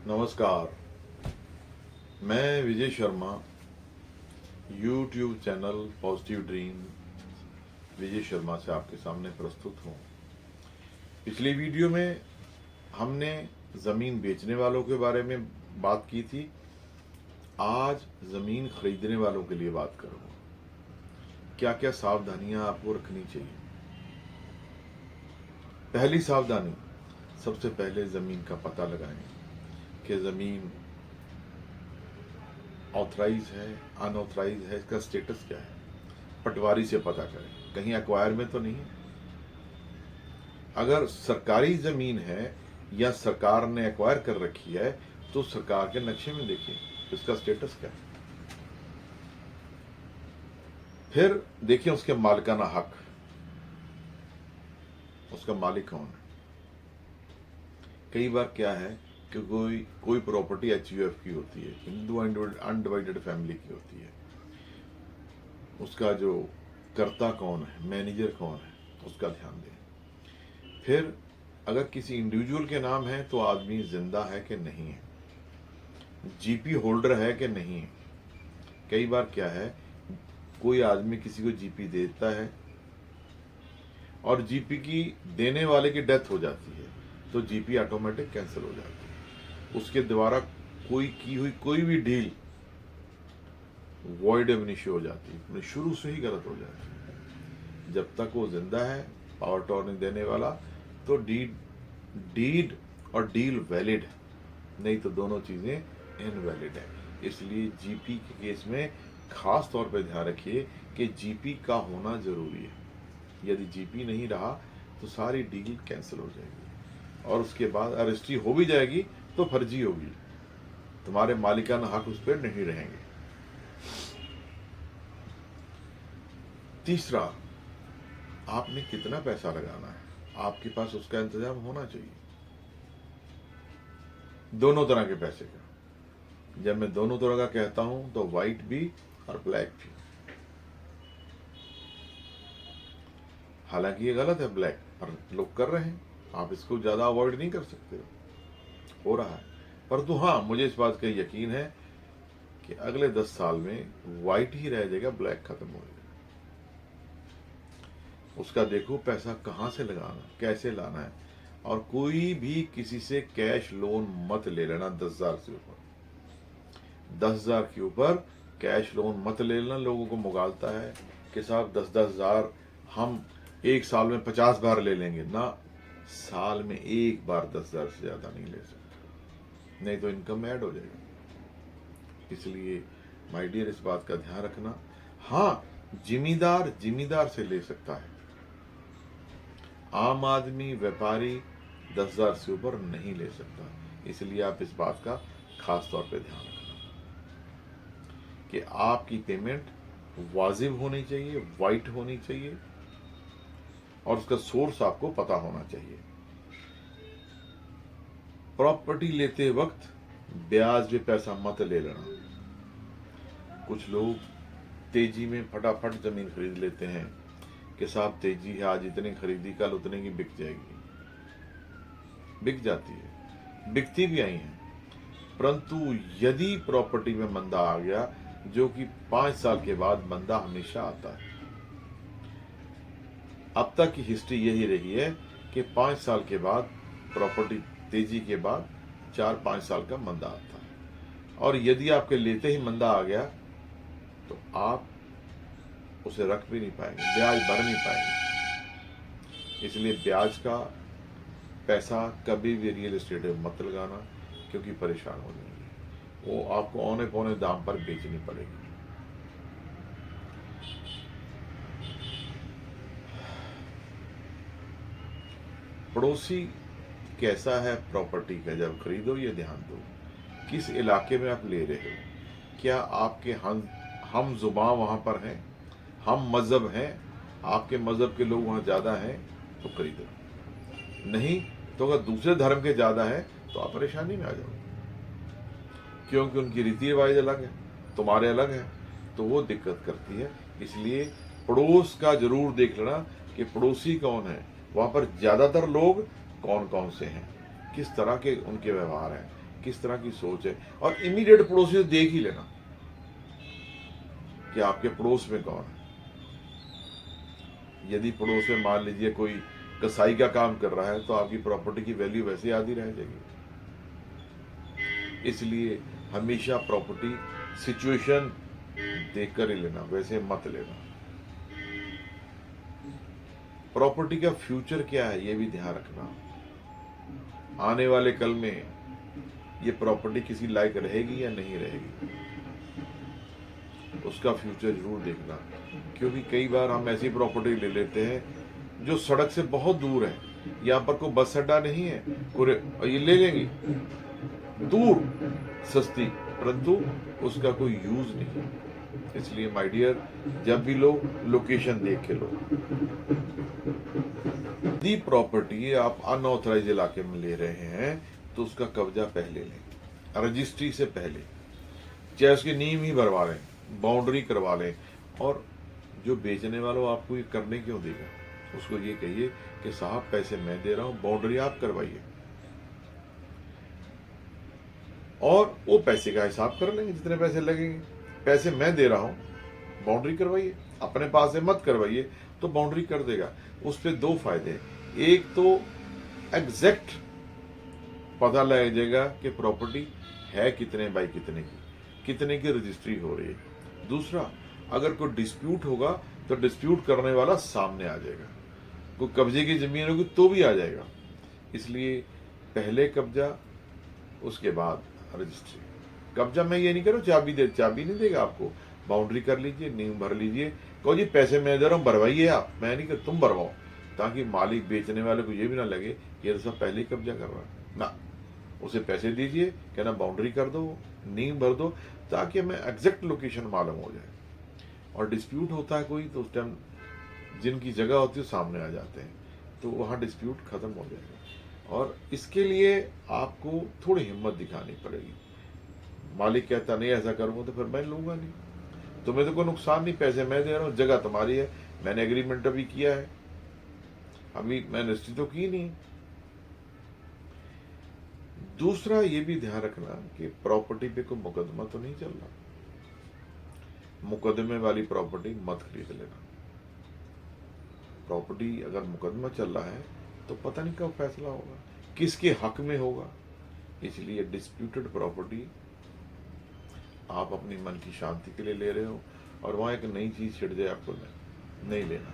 नमस्कार। मैं Vijay Sharma YouTube channel positive dream Vijay Sharma से आपके सामने प्रस्तुत हूँ। पिछली वीडियो में हमने ज़मीन बेचने वालों के बारे में बात की थी। आज ज़मीन खरीदने वालों के लिए बात करूँगा। क्या क्या सावधानियां आपको रखनी चाहिए। पहली सावधानी, सबसे पहले ज़मीन का पता लगाएं कि ज़मीन ऑथराइज है, अनऑथराइज है, इसका स्टेटस क्या है। पटवारी से पता करें, कहीं एक्वायर में तो नहीं है। अगर सरकारी ज़मीन है या सरकार ने एक्वायर कर रखी है तो सरकार के नक्शे में देखिए इसका स्टेटस क्या है। फिर देखिए उसके मालिकाना हक, उसका मालिक कौन है। कई बार क्या है कि कोई प्रॉपर्टी एचयूएफ की होती है, हिंदू अनडिवाइडेड फैमिली की होती है। उसका जो कर्ता कौन है, मैनेजर कौन है, उसका ध्यान दें। फिर अगर किसी इंडिविजुअल के नाम है तो आदमी जिंदा है कि नहीं है, जीपी होल्डर है कि नहीं है। कई बार क्या है, कोई आदमी किसी को जीपी देता है और जीपी की देने वाले की डेथ हो जाती है तो जीपी ऑटोमेटिक कैंसिल हो जाती है। उसके द्वारा कोई की हुई कोई भी डील वॉइड एब इनिशियो हो जाती है, शुरू से ही गलत हो जाती है। जब तक वो जिंदा है पावर टॉर्नी देने वाला तो डीड और डील वैलिड है, नहीं तो दोनों चीजें इनवैलिड है। इसलिए जीपी के केस में खास तौर पर ध्यान रखिए कि जीपी का होना जरूरी है। यदि जीपी नहीं रहा तो सारी डील कैंसिल हो जाएगी और उसके बाद रजिस्ट्री हो भी जाएगी तो फर्जी होगी, तुम्हारे मालिकाना हक उस पर नहीं रहेंगे। तीसरा, आपने कितना पैसा लगाना है, आपके पास उसका इंतजाम होना चाहिए। दोनों तरह के पैसे का, जब मैं दोनों तरह का कहता हूं तो व्हाइट भी और ब्लैक भी। हालांकि ये गलत है ब्लैक, पर लोग कर रहे हैं, आप इसको ज्यादा अवॉइड नहीं कर सकते, हो रहा है। परंतु हाँ, मुझे इस बात का यकीन है कि अगले 10 साल में व्हाइट ही रह जाएगा, ब्लैक खत्म हो जाएगा। उसका देखो पैसा कहाँ से लगाना, कैसे लाना है। और कोई भी किसी से कैश लोन मत ले लेना 10,000 से ऊपर। 10,000 के ऊपर कैश लोन मत ले लेना। लोगों को मुगालता है कि साहब 10,000 हम एक साल में 50 बार ले लेंगे ना, साल में एक बार 10,000 से ज्यादा नहीं ले सकते, नहीं तो इनकम ऐड हो जाएगी। इसलिए माय डियर, इस बात का ध्यान रखना। हाँ, जिम्मेदार से ले सकता है, आम आदमी व्यापारी 10,000 से ऊपर नहीं ले सकता। इसलिए आप इस बात का खास तौर पे ध्यान रखना कि आपकी पेमेंट वाजिब होनी चाहिए, वाइट होनी चाहिए और उसका सोर्स आपको पता होना चाहिए। प्रॉपर्टी लेते वक्त ब्याज पे पैसा मत ले लेना। कुछ लोग तेजी में फटाफट जमीन खरीद लेते हैं कि साहब तेजी है, आज इतनी खरीदी कल उतने की बिक जाएगी। बिक जाती है, बिकती भी आई है। परंतु यदि प्रॉपर्टी में मंदा आ गया, जो कि 5 साल के बाद मंदा हमेशा आता है, अब तक की हिस्ट्री यही रही है कि 5 साल के बाद प्रॉपर्टी तेजी के बाद 4-5 साल का मंदा आता है। और यदि आपके लेते ही मंदा आ गया तो आप उसे रख भी नहीं पाएंगे, ब्याज भर नहीं पाएंगे। इसलिए ब्याज का पैसा कभी भी रियल एस्टेट में मत लगाना, क्योंकि परेशान हो जाएंगे, वो आपको औने पौने दाम पर बेचनी पड़ेगी। पड़ोसी कैसा है प्रॉपर्टी का, जब खरीदो ये ध्यान दो किस इलाके में आप ले रहे हो। क्या आपके हम जुबान वहां पर हैं, हम मजहब हैं, आपके मजहब के लोग वहां ज्यादा हैं तो खरीदो, नहीं तो अगर दूसरे धर्म के ज्यादा है तो आप परेशानी में आ जाओ, क्योंकि उनकी रीति रिवाज अलग है, तुम्हारे अलग है, तो वो दिक्कत करती है। इसलिए पड़ोस का जरूर देख लेना कि पड़ोसी कौन है, वहां पर ज्यादातर लोग कौन कौन से हैं, किस तरह के उनके व्यवहार हैं, किस तरह की सोच है। और इमीडिएट पड़ोसी से देख ही लेना कि आपके पड़ोस में कौन है। यदि पड़ोस में मान लीजिए कोई कसाई का काम कर रहा है तो आपकी प्रॉपर्टी की वैल्यू वैसे आधी रह जाएगी। इसलिए हमेशा प्रॉपर्टी सिचुएशन देखकर ही लेना, वैसे मत लेना। प्रॉपर्टी का फ्यूचर क्या है ये भी ध्यान रखना। आने वाले कल में ये प्रॉपर्टी किसी लायक रहेगी या नहीं रहेगी, उसका फ्यूचर जरूर देखना। क्योंकि कई बार हम ऐसी प्रॉपर्टी ले लेते हैं जो सड़क से बहुत दूर है, यहाँ पर कोई बस अड्डा नहीं है, ये ले लेंगे दूर सस्ती, परंतु उसका कोई यूज नहीं। इसलिए माय डियर, जब भी लो लोकेशन देख के लो। यदि प्रॉपर्टी आप अनऑथराइज इलाके में ले रहे हैं तो उसका कब्जा पहले लें, रजिस्ट्री से पहले, चाहे उसकी नींव ही भरवा लें, बाउंड्री करवा लें। और जो बेचने वालों आपको ये करने क्यों देगा, उसको ये कहिए कि साहब पैसे मैं दे रहा हूं, बाउंड्री आप करवाइए, और वो पैसे का हिसाब कर लेंगे जितने पैसे लगेंगे। पैसे मैं दे रहा हूं, बाउंड्री करवाइए, अपने पास से मत करवाइए, तो बाउंड्री कर देगा। उस पर दो फायदे हैं, एक तो एग्जैक्ट पता लग जाएगा कि प्रॉपर्टी है कितने बाई कितने की रजिस्ट्री हो रही है। दूसरा, अगर कोई डिस्प्यूट होगा तो डिस्प्यूट करने वाला सामने आ जाएगा, कोई कब्जे की जमीन होगी तो भी आ जाएगा। इसलिए पहले कब्जा, उसके बाद रजिस्ट्री। कब्जा मैं ये नहीं करूँ चाबी नहीं देगा आपको, बाउंड्री कर लीजिए, नींव भर लीजिए, कहो जी पैसे मैं दे रहा हूँ भरवाइए आप, मैं नहीं कर, तुम भरवाओ, ताकि मालिक बेचने वाले को ये भी ना लगे कि ये तो सब पहले ही कब्जा कर रहा है ना। उसे पैसे दीजिए, कहना बाउंड्री कर दो, नींव भर दो, ताकि हमें एग्जैक्ट लोकेशन मालूम हो जाए। और डिस्प्यूट होता है कोई तो उस टाइम जिनकी जगह होती है सामने आ जाते हैं, तो वहाँ डिस्प्यूट खत्म हो जाएगा। और इसके लिए आपको थोड़ी हिम्मत दिखानी पड़ेगी। मालिक कहता नहीं ऐसा करूंगा तो फिर मैं लूंगा नहीं, तुम्हें तो कोई नुकसान नहीं, पैसे मैं दे रहा हूँ, जगह तुम्हारी है, मैंने एग्रीमेंट अभी किया है, अभी मैंने रजिस्ट्री तो की नहीं। दूसरा ये भी ध्यान रखना कि प्रॉपर्टी पे कोई मुकदमा तो नहीं चल रहा, मुकदमे वाली प्रॉपर्टी मत खरीद लेना। प्रॉपर्टी अगर मुकदमा चल रहा है तो पता नहीं कब फैसला होगा, किसके हक में होगा। इसलिए डिस्प्यूटेड प्रॉपर्टी आप अपनी मन की शांति के लिए ले रहे हो और वहां एक नई चीज छिड़ जाए, आपको नहीं लेना।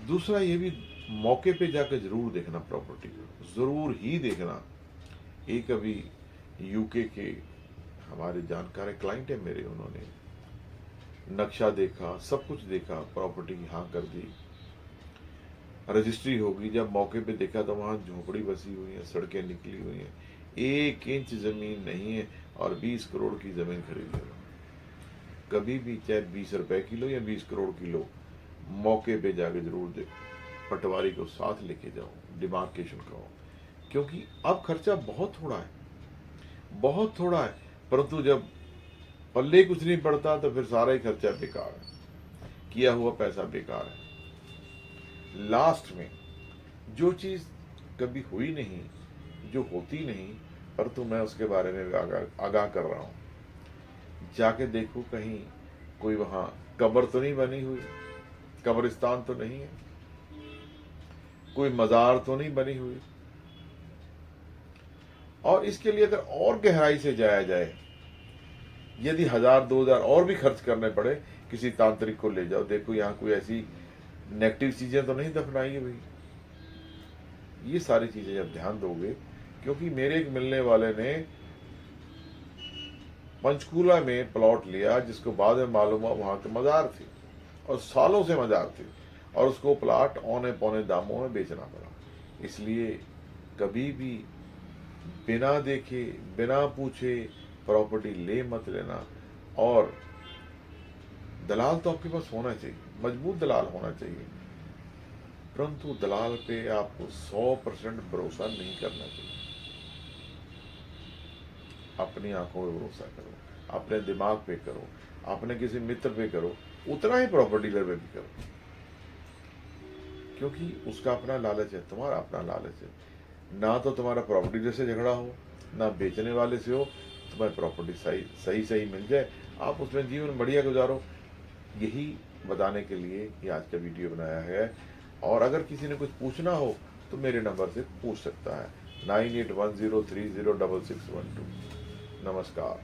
दूसरा ये भी मौके पे जाकर जरूर देखना, प्रॉपर्टी को जरूर ही देखना। एक अभी यूके के हमारे जानकार क्लाइंट है मेरे, उन्होंने नक्शा देखा, सब कुछ देखा, प्रॉपर्टी की हाँ कर दी, रजिस्ट्री होगी। जब मौके पे देखा तो वहां झोपड़ी बसी हुई है, सड़कें निकली हुई हैं, 1 इंच जमीन नहीं है और 20 करोड़ की जमीन खरीद लो। कभी भी चाहे 20 रुपए किलो या 20 करोड़ किलो, मौके पे जाके जरूर दे, पटवारी को साथ लेके जाओ, डिमार्केशन करो। क्योंकि अब खर्चा बहुत थोड़ा है, बहुत थोड़ा है, परंतु जब पल्ले कुछ नहीं पड़ता तो फिर सारा ही खर्चा बेकार है, किया हुआ पैसा बेकार है। लास्ट में जो चीज कभी हुई नहीं, जो होती नहीं, परंतु मैं उसके बारे में आगाह कर रहा हूं, जाके देखो कहीं कोई वहां कब्र तो नहीं बनी हुई, कब्रिस्तान तो नहीं है, कोई मजार तो नहीं बनी हुई। और इसके लिए अगर और गहराई से जाया जाए, यदि 1000-2000 और भी खर्च करने पड़े, किसी तांत्रिक को ले जाओ, देखो यहाँ कोई ऐसी नेगेटिव चीजें तो नहीं दफनाई है भाई। ये सारी चीजें जब ध्यान दोगे, क्योंकि मेरे एक मिलने वाले ने पंचकूला में प्लॉट लिया, जिसको बाद में मालूम हुआ वहां के मजार थे और सालों से मजार थे, और उसको प्लॉट औने पौने दामों में बेचना पड़ा। इसलिए कभी भी बिना देखे, बिना पूछे प्रॉपर्टी ले मत लेना। और दलाल तो आपके पास होना चाहिए, मजबूत दलाल होना चाहिए, परंतु दलाल पे आपको 100% भरोसा नहीं करना चाहिए। अपनी आंखों पे भरोसा करो, अपने दिमाग पे करो, अपने किसी मित्र पे करो, उतना ही प्रॉपर्टी डीलर पे भी करो, क्योंकि उसका अपना लालच है, तुम्हारा अपना लालच है। ना तो तुम्हारा प्रॉपर्टी जैसे झगड़ा हो, ना बेचने वाले से हो, तुम्हारी प्रॉपर्टी सही सही मिल जाए, आप उसमें जीवन बढ़िया गुजारो। यही बताने के लिए ये आज का वीडियो बनाया है। और अगर किसी ने कुछ पूछना हो तो मेरे नंबर से पूछ सकता है 9810306612। नमस्कार।